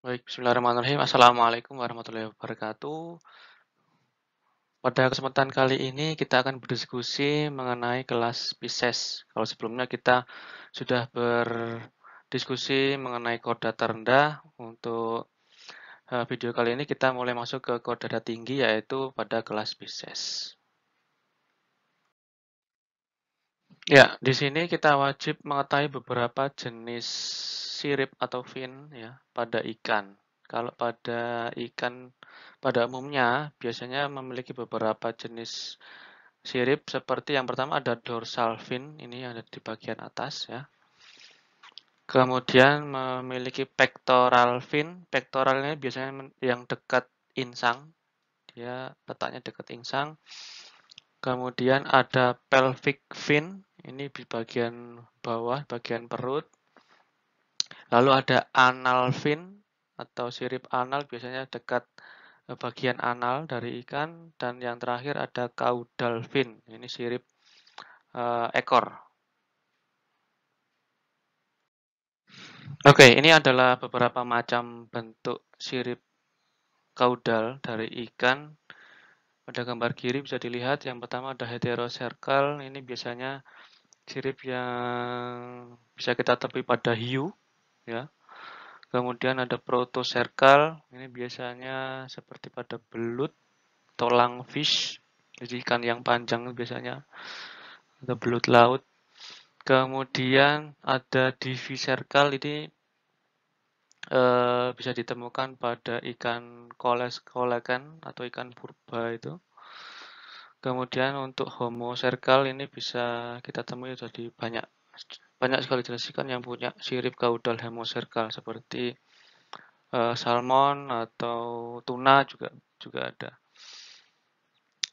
Baik, bismillahirrahmanirrahim. Assalamualaikum warahmatullahi wabarakatuh. Pada kesempatan kali ini kita akan berdiskusi mengenai kelas Pisces. Kalau sebelumnya kita sudah berdiskusi mengenai koordinat rendah, untuk video kali ini kita mulai masuk ke koordinat tinggi yaitu pada kelas Pisces. Ya, di sini kita wajib mengetahui beberapa jenis sirip atau fin ya pada ikan. Kalau pada ikan pada umumnya biasanya memiliki beberapa jenis sirip seperti yang pertama ada dorsal fin, ini yang ada di bagian atas ya. Kemudian memiliki pectoral fin. Pectoralnya biasanya yang dekat insang, dia letaknya dekat insang. Kemudian ada pelvic fin, ini di bagian bawah, bagian perut. Lalu ada anal fin atau sirip anal, biasanya dekat bagian anal dari ikan. Dan yang terakhir ada caudal fin, ini sirip ekor. Oke, ini adalah beberapa macam bentuk sirip caudal dari ikan. Pada gambar kiri bisa dilihat, yang pertama ada heterocircle, ini biasanya sirip yang bisa kita temui pada hiu, ya. Kemudian ada protocircle, ini biasanya seperti pada belut, tulang fish, jadi ikan yang panjang biasanya, atau belut laut. Kemudian ada divisircle, ini bisa ditemukan pada ikan kolekan atau ikan purba itu. Kemudian untuk homo circle ini bisa kita temui jadi banyak sekali jenis ikan yang punya sirip caudal hemocircle seperti salmon atau tuna juga ada.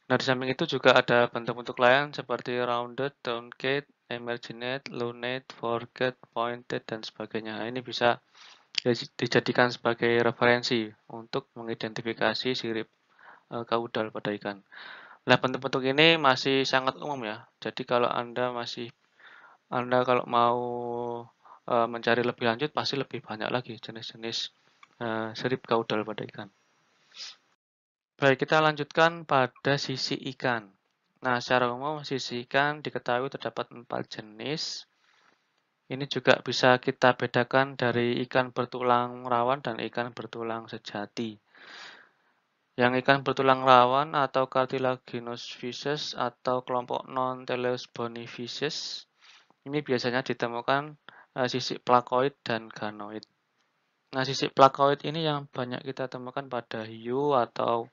Nah, di samping itu juga ada bentuk-bentuk lain seperti rounded, truncate, emarginate, lunate, forked, pointed, dan sebagainya. Nah, ini bisa dijadikan sebagai referensi untuk mengidentifikasi sirip caudal pada ikan. Nah, bentuk-bentuk ini masih sangat umum ya. Jadi kalau Anda kalau mau mencari lebih lanjut pasti lebih banyak lagi jenis-jenis sirip caudal pada ikan. Baik, kita lanjutkan pada sisi ikan. Nah, secara umum sisi ikan diketahui terdapat 4 jenis. Ini juga bisa kita bedakan dari ikan bertulang rawan dan ikan bertulang sejati. Yang ikan bertulang rawan atau cartilaginous fishes atau kelompok non-teleus bony fishes ini biasanya ditemukan sisik plakoid dan ganoid. Nah, sisik plakoid ini yang banyak kita temukan pada hiu atau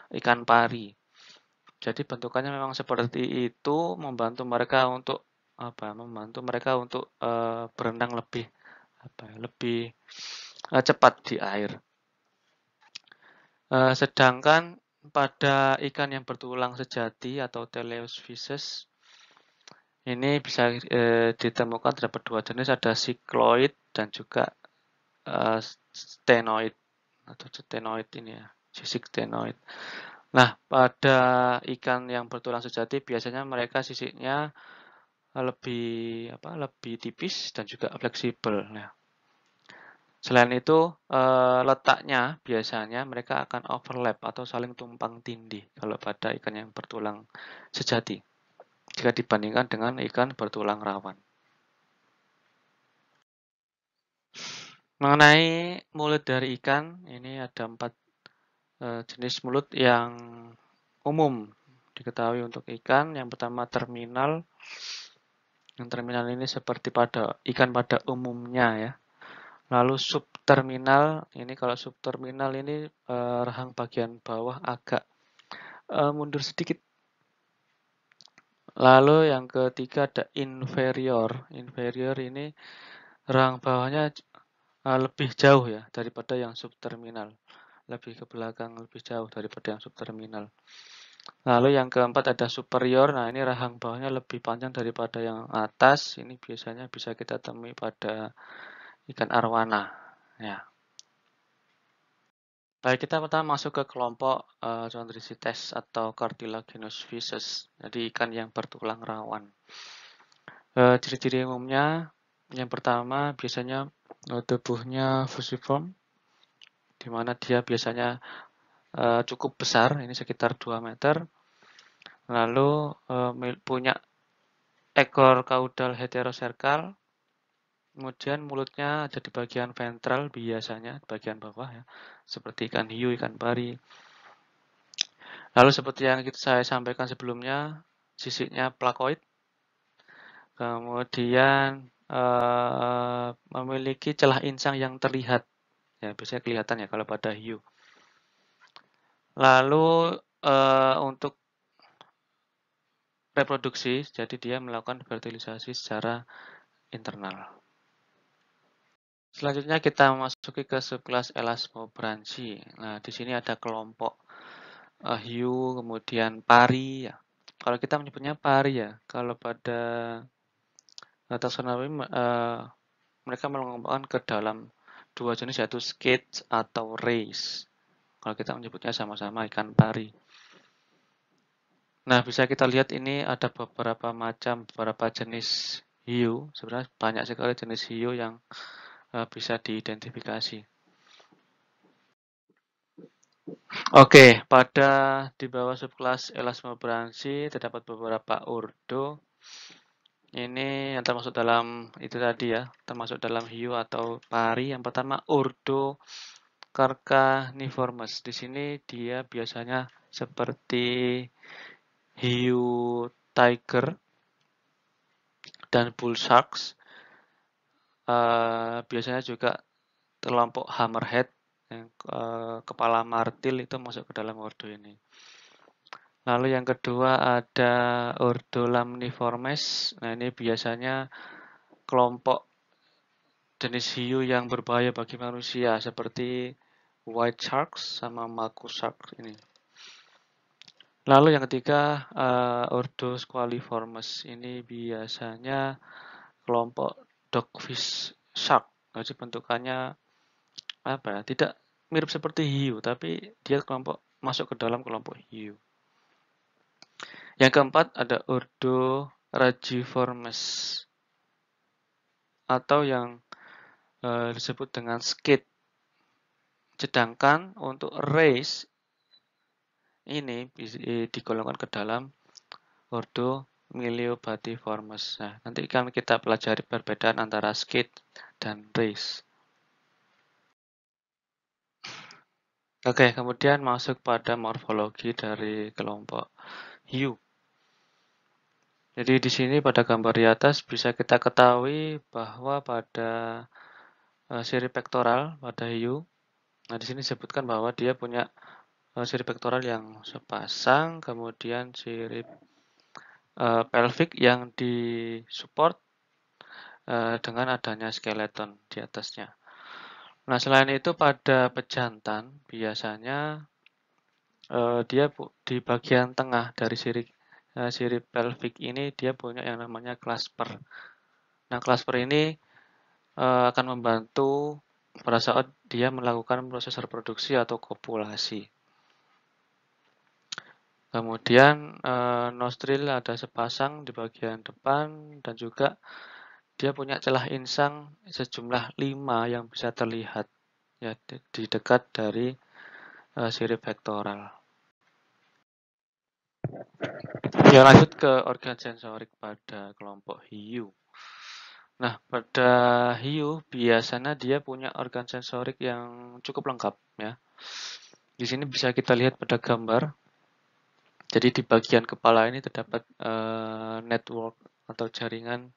ikan pari. Jadi bentukannya memang seperti itu, membantu mereka untuk berenang lebih cepat di air. Sedangkan pada ikan yang bertulang sejati atau teleus fishes ini bisa ditemukan terdapat dua jenis, ada cycloid dan juga stenoid atau stenoid ini ya, sisik stenoid. Nah, pada ikan yang bertulang sejati biasanya mereka sisiknya lebih tipis dan juga fleksibel. Nah, selain itu letaknya biasanya mereka akan overlap atau saling tumpang tindih kalau pada ikan yang bertulang sejati jika dibandingkan dengan ikan bertulang rawan. Mengenai mulut dari ikan, ini ada 4 jenis mulut yang umum diketahui untuk ikan. Yang pertama terminal. Yang terminal ini seperti pada ikan pada umumnya ya. Lalu subterminal, ini kalau subterminal ini rahang bagian bawah agak mundur sedikit. Lalu yang ketiga ada inferior. Inferior ini rahang bawahnya lebih jauh ya daripada yang subterminal. Lebih ke belakang, lebih jauh daripada yang subterminal. Lalu yang keempat ada superior. Nah, ini rahang bawahnya lebih panjang daripada yang atas. Ini biasanya bisa kita temui pada ikan arwana. Ya. Baik, kita pertama masuk ke kelompok chondricites atau cartilaginous fishes. Jadi ikan yang bertulang rawan. Ciri-ciri umumnya, yang pertama biasanya tubuhnya fusiform, di mana dia biasanya cukup besar, ini sekitar 2 meter, lalu punya ekor kaudal heteroserkal, kemudian mulutnya ada di bagian ventral biasanya, bagian bawah ya, seperti ikan hiu, ikan pari. Lalu seperti yang saya sampaikan sebelumnya, sisiknya plakoid, kemudian memiliki celah insang yang terlihat, ya biasanya kelihatan ya kalau pada hiu. Lalu untuk reproduksi, jadi dia melakukan fertilisasi secara internal. Selanjutnya kita masuki ke subkelas Elasmobranchi. Nah, di sini ada kelompok hiu, kemudian pari. Ya. Kalau kita menyebutnya pari ya, kalau pada taksonomi mereka mengelompokkan ke dalam dua jenis yaitu skate atau race. Kalau kita menyebutnya sama-sama ikan pari. Nah, bisa kita lihat ini ada beberapa jenis hiu. Sebenarnya banyak sekali jenis hiu yang bisa diidentifikasi. Oke, di bawah subkelas Elasmobranchi terdapat beberapa urdo. Ini yang termasuk dalam itu tadi ya, termasuk dalam hiu atau pari. Yang pertama urdo Carcaniformes. Di sini dia biasanya seperti hiu tiger dan bull sharks. Biasanya juga kelompok hammerhead, yang kepala martil itu masuk ke dalam ordo ini. Lalu yang kedua ada ordo Lamniformes. Nah ini biasanya kelompok jenis hiu yang berbahaya bagi manusia seperti white sharks sama mako shark ini. Lalu yang ketiga ordo Squaliformes. Ini biasanya kelompok dogfish shark. Jadi bentukannya apa ya? Tidak mirip seperti hiu, tapi dia masuk ke dalam kelompok hiu. Yang keempat ada ordo Rajiformes atau yang disebut dengan skate. Sedangkan untuk race ini digolongkan ke dalam ordo Myliobatiformes. Nah, nanti kan kita pelajari perbedaan antara skate dan race. Oke, kemudian masuk pada morfologi dari kelompok hiu. Jadi di sini pada gambar di atas bisa kita ketahui bahwa pada sirip pektoral pada hiu, nah di sini disebutkan bahwa dia punya sirip pektoral yang sepasang, kemudian sirip pelvic yang disupport dengan adanya skeleton di atasnya. Nah selain itu pada pejantan biasanya dia di bagian tengah dari sirip pelvic ini dia punya yang namanya clasper. Nah, clasper ini akan membantu pada saat dia melakukan proses reproduksi atau kopulasi. Kemudian nostril ada sepasang di bagian depan dan juga dia punya celah insang sejumlah 5 yang bisa terlihat ya di dekat dari sirip pektoral. Ya, lanjut ke organ sensorik pada kelompok hiu. Nah, pada hiu biasanya dia punya organ sensorik yang cukup lengkap ya. Di sini bisa kita lihat pada gambar. Jadi di bagian kepala ini terdapat network atau jaringan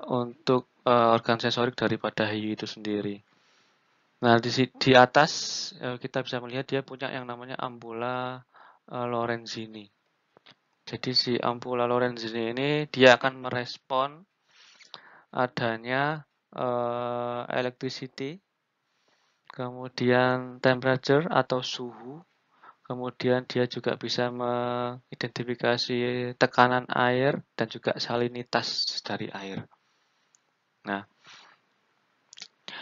untuk organ sensorik daripada hiu itu sendiri. Nah, di atas kita bisa melihat dia punya yang namanya ambula Lorenzini. Jadi si ambula Lorenzini ini dia akan merespon adanya electricity, kemudian temperature atau suhu, kemudian dia juga bisa mengidentifikasi tekanan air dan juga salinitas dari air. Nah,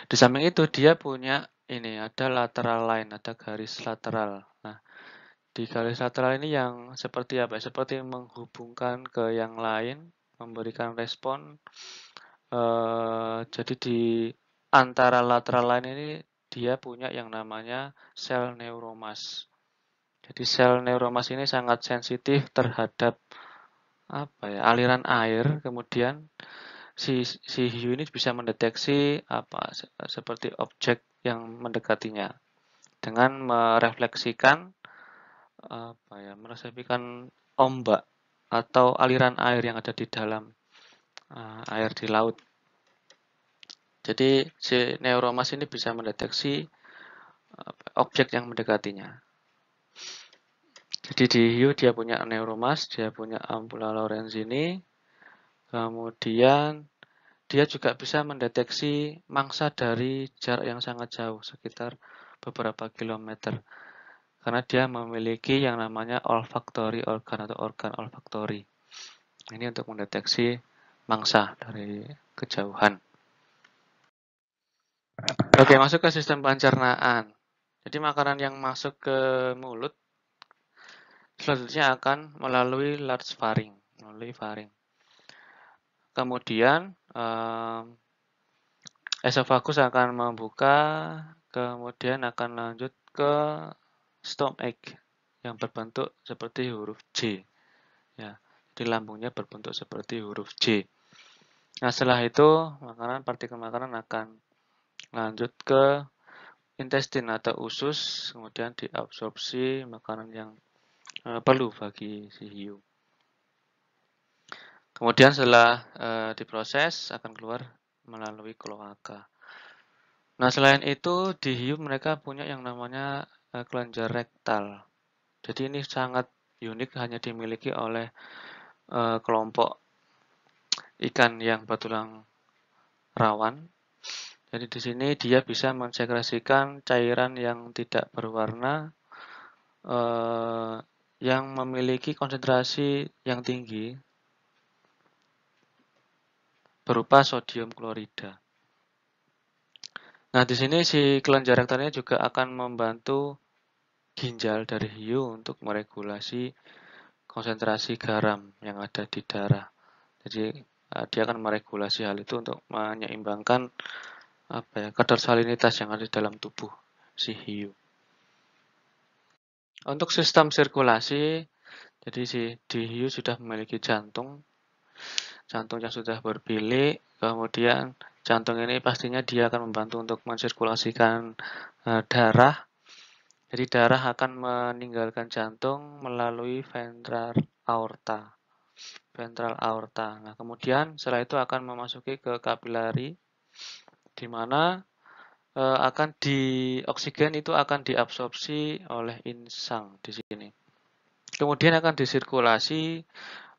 di samping itu dia punya ini ada lateral line, ada garis lateral. Nah, di garis lateral ini yang seperti apa? Seperti menghubungkan ke yang lain, memberikan respon. Jadi di antara lateral line ini dia punya yang namanya sel neuromas. Jadi sel neuromas ini sangat sensitif terhadap aliran air, kemudian si hiu ini bisa mendeteksi seperti objek yang mendekatinya dengan merefleksikan ombak atau aliran air yang ada di dalam air di laut. Jadi si neuromas ini bisa mendeteksi objek yang mendekatinya. Jadi di hiu dia punya neuromas, dia punya ampulla lorenzini, kemudian dia juga bisa mendeteksi mangsa dari jarak yang sangat jauh, sekitar beberapa kilometer. Karena dia memiliki yang namanya olfactory organ atau organ olfactory. Ini untuk mendeteksi mangsa dari kejauhan. Oke, masuk ke sistem pencernaan. Jadi makanan yang masuk ke mulut selanjutnya akan melalui large pharynx, melalui faring. Kemudian esofagus akan membuka, kemudian akan lanjut ke stomach yang berbentuk seperti huruf J. Ya, jadi lambungnya berbentuk seperti huruf J. Nah, setelah itu partikel makanan akan lanjut ke intestin atau usus, kemudian diabsorpsi makanan yang perlu bagi si hiu. Kemudian setelah diproses akan keluar melalui kloaka. Nah, selain itu di hiu mereka punya yang namanya kelenjar rektal. Jadi ini sangat unik, hanya dimiliki oleh kelompok ikan yang bertulang rawan. Jadi di sini dia bisa mensekresikan cairan yang tidak berwarna yang memiliki konsentrasi yang tinggi berupa sodium klorida. Nah, di sini si kelenjar rektalnya juga akan membantu ginjal dari hiu untuk meregulasi konsentrasi garam yang ada di darah. Jadi dia akan meregulasi hal itu untuk menyeimbangkan kadar salinitas yang ada di dalam tubuh si hiu. Untuk sistem sirkulasi, jadi di hiu sudah memiliki jantung yang sudah berbilik, kemudian jantung ini pastinya dia akan membantu untuk mensirkulasikan darah. Jadi darah akan meninggalkan jantung melalui ventral aorta. Nah, kemudian setelah itu akan memasuki ke kapilari, di mana oksigen itu akan diabsorpsi oleh insang di sini. Kemudian akan disirkulasi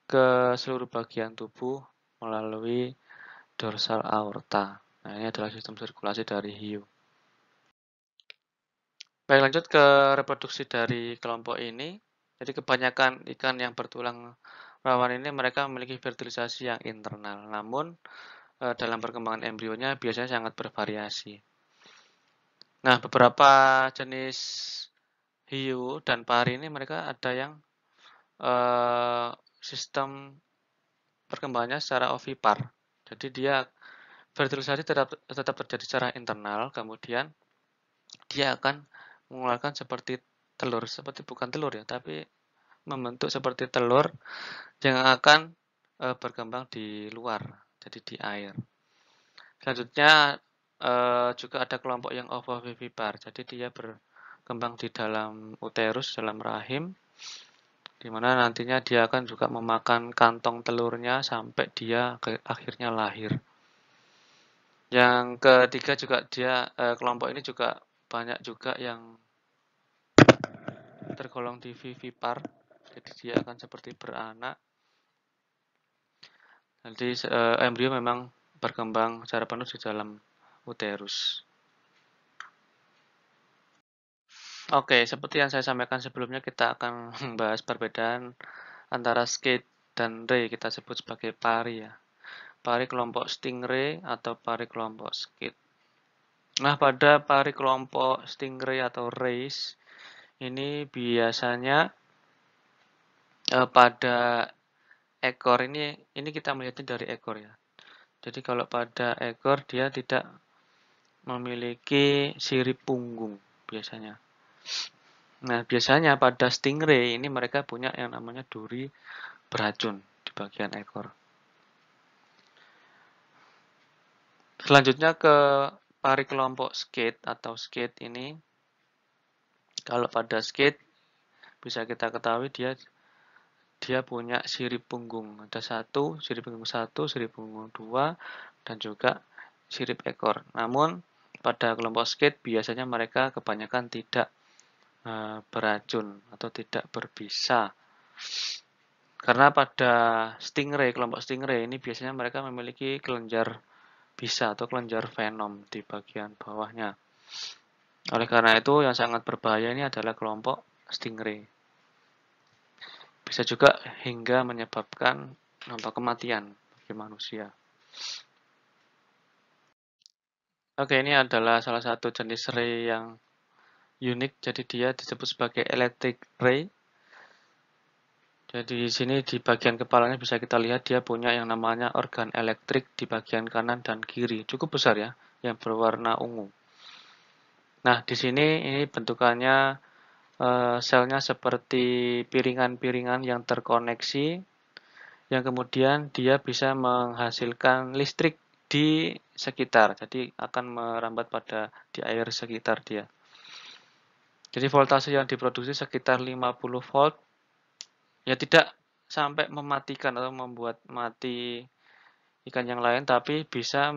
ke seluruh bagian tubuh melalui dorsal aorta. Nah, ini adalah sistem sirkulasi dari hiu. Baik, lanjut ke reproduksi dari kelompok ini. Jadi kebanyakan ikan yang bertulang rawan ini mereka memiliki fertilisasi yang internal. Namun dalam perkembangan embrionya biasanya sangat bervariasi. Nah, beberapa jenis hiu dan pari ini mereka ada yang sistem perkembangannya secara ovipar. Jadi dia fertilisasi tetap terjadi secara internal, kemudian dia akan mengeluarkan seperti bukan telur ya, tapi membentuk seperti telur yang akan berkembang di luar, jadi di air. Selanjutnya juga ada kelompok yang ovovivipar, jadi dia berkembang di dalam uterus, dalam rahim, di mana nantinya dia akan juga memakan kantong telurnya sampai dia akhirnya lahir. Yang ketiga juga kelompok ini juga banyak juga yang tergolong di vivipar, jadi dia akan seperti beranak. Nanti embrio memang berkembang secara penuh di dalam uterus. Oke, seperti yang saya sampaikan sebelumnya, kita akan membahas perbedaan antara skate dan ray, kita sebut sebagai pari ya. Pari kelompok stingray atau pari kelompok skate. Nah, pada pari kelompok stingray atau rays ini biasanya pada ekor ini kita melihatnya dari ekor ya. Jadi kalau pada ekor dia tidak memiliki sirip punggung biasanya. Nah, biasanya pada stingray ini mereka punya yang namanya duri beracun di bagian ekor. Selanjutnya ke pari kelompok skate atau skate ini. Kalau pada skate bisa kita ketahui dia punya sirip punggung. Ada sirip punggung 1, sirip punggung 2, dan juga sirip ekor. Namun pada kelompok skate biasanya mereka kebanyakan tidak beracun atau tidak berbisa. Karena pada kelompok stingray ini biasanya mereka memiliki kelenjar bisa atau kelenjar venom di bagian bawahnya. Oleh karena itu yang sangat berbahaya ini adalah kelompok stingray. Bisa juga hingga menyebabkan kematian bagi manusia. Oke, ini adalah salah satu jenis ray yang unik, jadi dia disebut sebagai electric ray. Jadi di sini di bagian kepalanya bisa kita lihat dia punya yang namanya organ elektrik di bagian kanan dan kiri, cukup besar ya, yang berwarna ungu. Nah, di sini ini bentukannya selnya seperti piringan-piringan yang terkoneksi, yang kemudian dia bisa menghasilkan listrik di sekitar, jadi akan merambat pada di air sekitar dia. Jadi voltase yang diproduksi sekitar 50 volt, ya tidak sampai mematikan atau membuat mati ikan yang lain, tapi bisa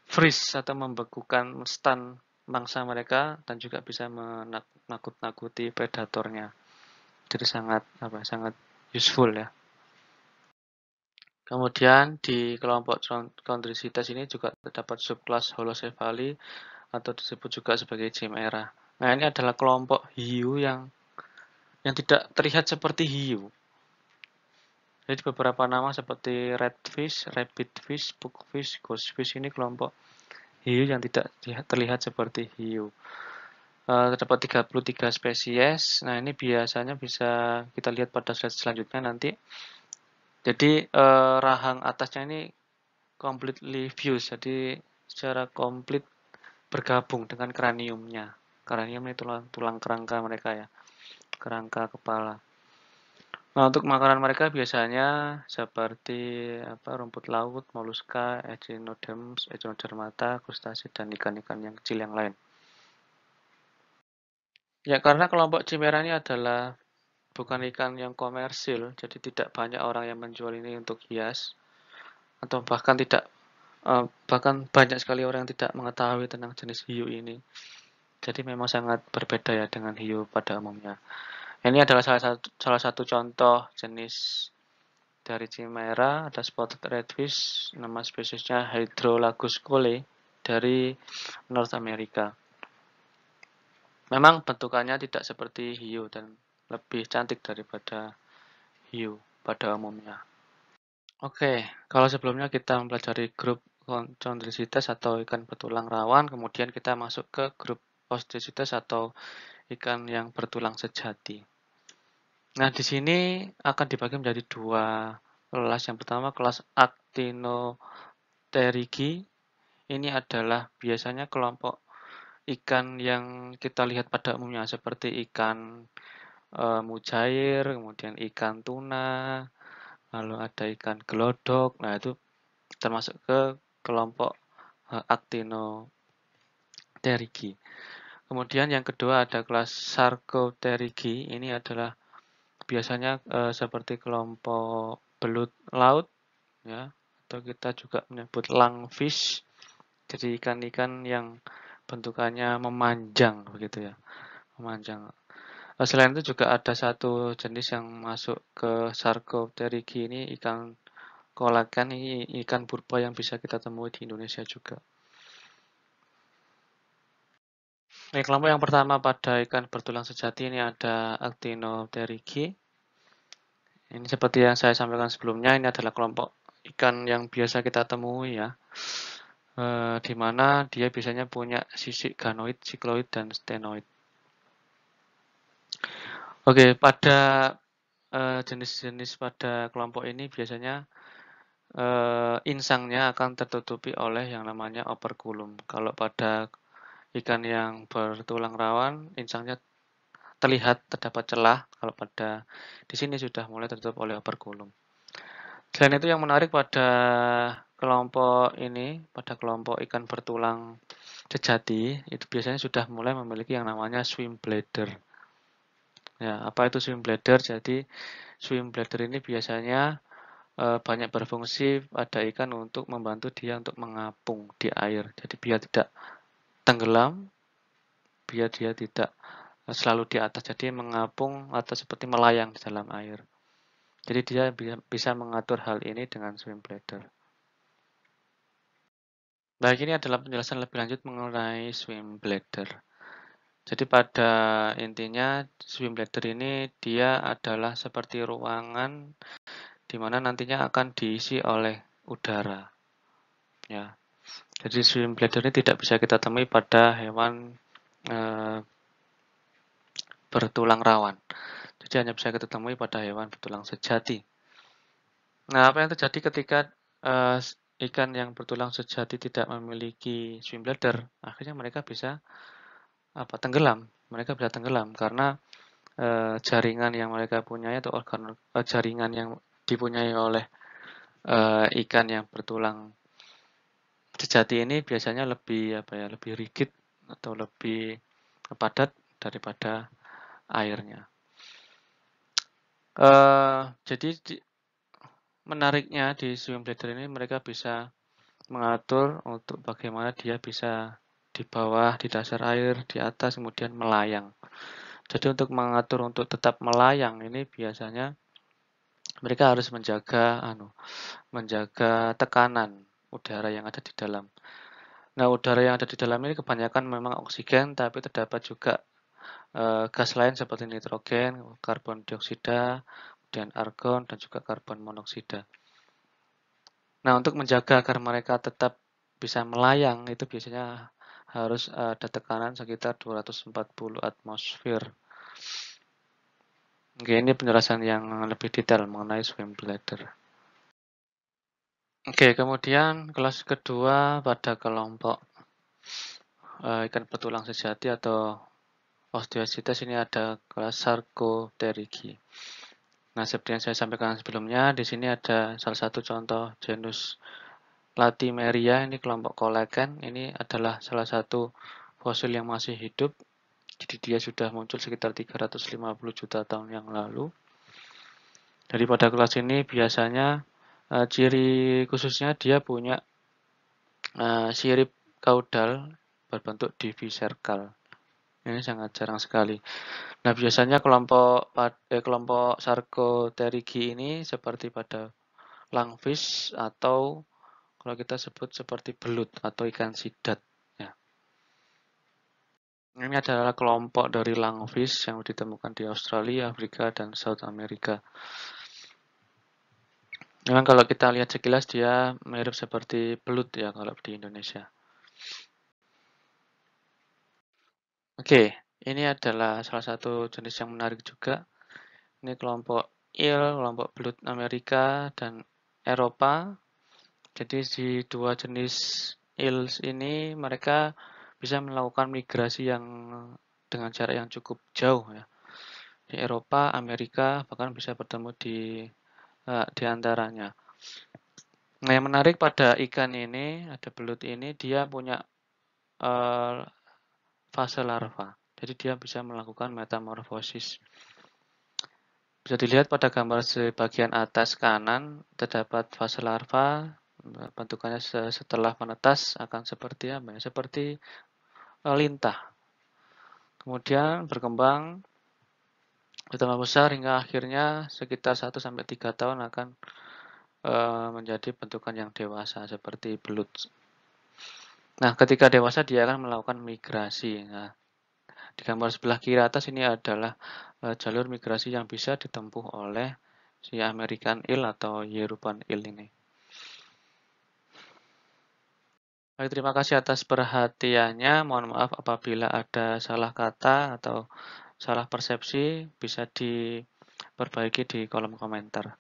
freeze atau membekukan stun mangsa mereka dan juga bisa menakut-nakuti predatornya. Jadi sangat useful ya. Kemudian di kelompok Chondricites ini juga terdapat subkelas Holocephali atau disebut juga sebagai chimera. Nah, ini adalah kelompok hiu yang tidak terlihat seperti hiu. Jadi beberapa nama seperti redfish, rabbitfish, spookfish, ghostfish ini kelompok hiu yang tidak terlihat seperti hiu. Terdapat 33 spesies. Nah, ini biasanya bisa kita lihat pada slide selanjutnya nanti. Jadi rahang atasnya ini completely fused, jadi secara komplit bergabung dengan kraniumnya. Kranium itu tulang kerangka mereka ya, kerangka kepala. Nah, untuk makanan mereka biasanya seperti rumput laut, moluska, echinoderms, echinodermata, krustase, dan ikan-ikan yang kecil yang lain. Ya, karena kelompok chimera ini adalah bukan ikan yang komersil, jadi tidak banyak orang yang menjual ini untuk hias, atau bahkan banyak sekali orang yang tidak mengetahui tentang jenis hiu ini. Jadi memang sangat berbeda ya dengan hiu pada umumnya. Ini adalah salah satu contoh jenis dari chimera, ada spotted redfish, nama spesiesnya Hydrolagus cole dari North America. Memang bentukannya tidak seperti hiu dan lebih cantik daripada hiu pada umumnya. Oke, kalau sebelumnya kita mempelajari grup Chondricites atau ikan bertulang rawan, kemudian kita masuk ke grup Osteocytes atau ikan yang bertulang sejati. Nah, di sini akan dibagi menjadi dua kelas. Yang pertama kelas Actinopterygii. Ini adalah biasanya kelompok ikan yang kita lihat pada umumnya seperti ikan mujair, kemudian ikan tuna, lalu ada ikan gelodok. Nah, itu termasuk ke kelompok Actinopterygii. Kemudian yang kedua ada kelas Sarcopterygii. Ini adalah biasanya seperti kelompok belut laut ya, atau kita juga menyebut lungfish. Jadi ikan-ikan yang bentukannya memanjang begitu ya, memanjang. Selain itu juga ada satu jenis yang masuk ke Sarcopterygii, ini ikan kolakan, ini ikan purba yang bisa kita temui di Indonesia juga. Kelompok yang pertama pada ikan bertulang sejati ini ada Actinopterygii. Ini seperti yang saya sampaikan sebelumnya, ini adalah kelompok ikan yang biasa kita temui ya, di mana dia biasanya punya sisik ganoid, sikloid, dan stenoid. Oke, pada jenis-jenis pada kelompok ini biasanya insangnya akan tertutupi oleh yang namanya operculum. Kalau pada ikan yang bertulang rawan, insangnya terdapat celah. Kalau pada di sini sudah mulai tertutup oleh operculum. Selain itu yang menarik pada kelompok ini, pada kelompok ikan bertulang sejati, itu biasanya sudah mulai memiliki yang namanya swim bladder. Ya, apa itu swim bladder? Jadi swim bladder ini biasanya banyak berfungsi pada ikan untuk membantu dia untuk mengapung di air. Jadi biar tidak tenggelam, biar dia tidak selalu di atas. Jadi mengapung atau seperti melayang di dalam air. Jadi dia bisa mengatur hal ini dengan swim bladder. Baik, ini adalah penjelasan lebih lanjut mengenai swim bladder. Jadi pada intinya swim bladder ini dia adalah seperti ruangan di mana nantinya akan diisi oleh udara. Ya. Jadi swim bladder ini tidak bisa kita temui pada hewan bertulang rawan. Jadi hanya bisa kita temui pada hewan bertulang sejati. Nah, apa yang terjadi ketika ikan yang bertulang sejati tidak memiliki swim bladder? Akhirnya mereka bisa tenggelam. Mereka bisa tenggelam karena jaringan yang mereka punyai atau jaringan yang dipunyai oleh ikan yang bertulang sejati ini biasanya lebih rigid atau lebih padat daripada airnya. Jadi menariknya di swim bladder ini mereka bisa mengatur untuk bagaimana dia bisa di bawah, di dasar air, di atas, kemudian melayang. Jadi untuk mengatur untuk tetap melayang ini biasanya mereka harus menjaga tekanan udara yang ada di dalam. Nah, udara yang ada di dalam ini kebanyakan memang oksigen, tapi terdapat juga gas lain seperti nitrogen, karbon dioksida, kemudian argon, dan juga karbon monoksida. Nah, untuk menjaga agar mereka tetap bisa melayang, itu biasanya harus ada tekanan sekitar 240 atmosfer. Oke, ini penjelasan yang lebih detail mengenai swim bladder. Oke, kemudian kelas kedua pada kelompok ikan bertulang sejati atau Osteocetes ini ada kelas Sarcopterygi. Nah, seperti yang saya sampaikan sebelumnya, di sini ada salah satu contoh genus Latimeria, ini kelompok kolagen. Ini adalah salah satu fosil yang masih hidup. Jadi dia sudah muncul sekitar 350 juta tahun yang lalu. Jadi pada kelas ini biasanya ciri khususnya dia punya sirip kaudal berbentuk diviserkal. Ini sangat jarang sekali. Nah, biasanya kelompok Sarcopterygi ini seperti pada lungfish atau kalau kita sebut seperti belut atau ikan sidat. Ya. Ini adalah kelompok dari lungfish yang ditemukan di Australia, Afrika, dan South America. Memang kalau kita lihat sekilas dia mirip seperti belut ya kalau di Indonesia. Oke, ini adalah salah satu jenis yang menarik juga. Ini kelompok eel, kelompok belut Amerika dan Eropa. Jadi di dua jenis eels ini mereka bisa melakukan migrasi yang dengan jarak yang cukup jauh ya. Di Eropa, Amerika bahkan bisa bertemu di antaranya. Nah, yang menarik pada ikan ini, ada belut ini, dia punya fase larva. Jadi dia bisa melakukan metamorfosis. Bisa dilihat pada gambar sebagian atas kanan, terdapat fase larva. Bentukannya setelah menetas akan seperti apa ya? Seperti lintah. Kemudian berkembang bertambah besar hingga akhirnya sekitar 1-3 tahun akan menjadi bentukan yang dewasa seperti belut. Nah, ketika dewasa dia akan melakukan migrasi. Nah, di gambar sebelah kiri atas ini adalah jalur migrasi yang bisa ditempuh oleh si American eel atau European eel ini. Baik, terima kasih atas perhatiannya. Mohon maaf apabila ada salah kata atau salah persepsi, bisa diperbaiki di kolom komentar.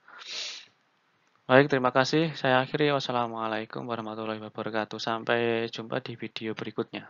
Baik, terima kasih. Saya akhiri. Wassalamualaikum warahmatullahi wabarakatuh. Sampai jumpa di video berikutnya.